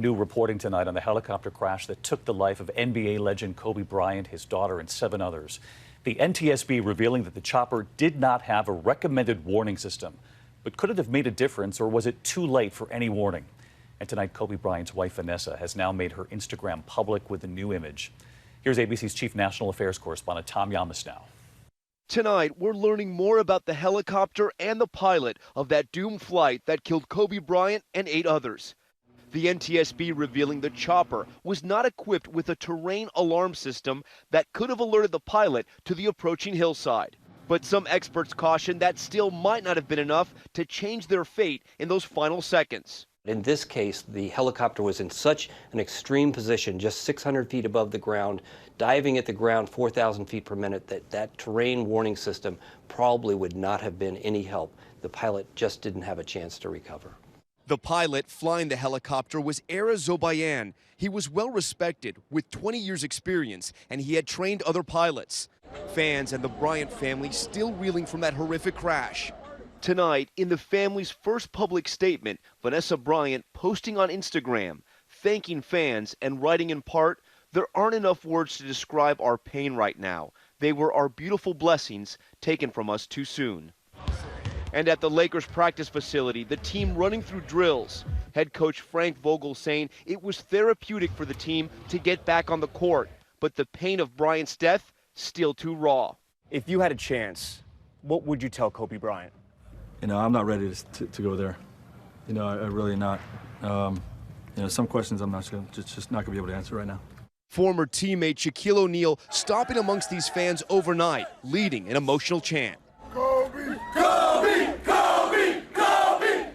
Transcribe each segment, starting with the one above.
new reporting tonight on the helicopter crash that took the life of NBA legend Kobe Bryant, his daughter, and 7 others. The NTSB revealing that the chopper did not have a recommended warning system. But could it have made a difference, or was it too late for any warning? And tonight, Kobe Bryant's wife, Vanessa, has now made her Instagram public with a new image. Here's ABC's Chief National Affairs correspondent Tom Llamas now. Tonight, we're learning more about the helicopter and the pilot of that doomed flight that killed Kobe Bryant and 8 others. The NTSB revealing the chopper was not equipped with a terrain alarm system that could have alerted the pilot to the approaching hillside. But some experts caution that still might not have been enough to change their fate in those final seconds. In this case, the helicopter was in such an extreme position, just 600 feet above the ground, diving at the ground 4,000 feet per minute, that terrain warning system probably would not have been any help. The pilot just didn't have a chance to recover. The pilot flying the helicopter was Ara Zobayan. He was well respected with 20 years experience, and he had trained other pilots. Fans and the Bryant family still reeling from that horrific crash. Tonight, in the family's first public statement, Vanessa Bryant posting on Instagram, thanking fans and writing in part, "There aren't enough words to describe our pain right now. They were our beautiful blessings taken from us too soon." And at the Lakers practice facility, the team running through drills. Head coach Frank Vogel saying it was therapeutic for the team to get back on the court, but the pain of Bryant's death still too raw. If you had a chance, what would you tell Kobe Bryant? I'm not ready to go there. I really not. Some questions I'm not just not gonna be able to answer right now. Former teammate Shaquille O'Neal stopping amongst these fans overnight, leading an emotional chant. Kobe, Kobe, Kobe, Kobe!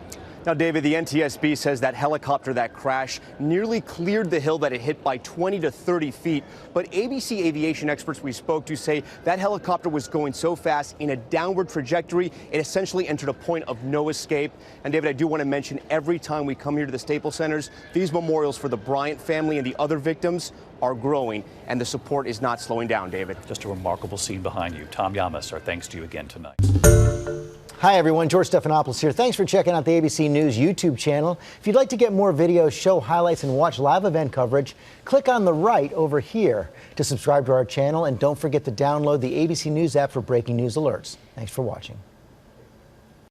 Now, David, the NTSB says that helicopter that crashed nearly cleared the hill that it hit by 20 to 30 feet. But ABC aviation experts we spoke to say that helicopter was going so fast in a downward trajectory, it essentially entered a point of no escape. And, David, I do want to mention every time we come here to the Staples Centers, these memorials for the Bryant family and the other victims are growing, and the support is not slowing down, David. Just a remarkable scene behind you. Tom Llamas, our thanks to you again tonight. Hi, everyone. George Stephanopoulos here. Thanks for checking out the ABC News YouTube channel. If you'd like to get more videos, show highlights, and watch live event coverage, click on the right over here to subscribe to our channel. And don't forget to download the ABC News app for breaking news alerts. Thanks for watching.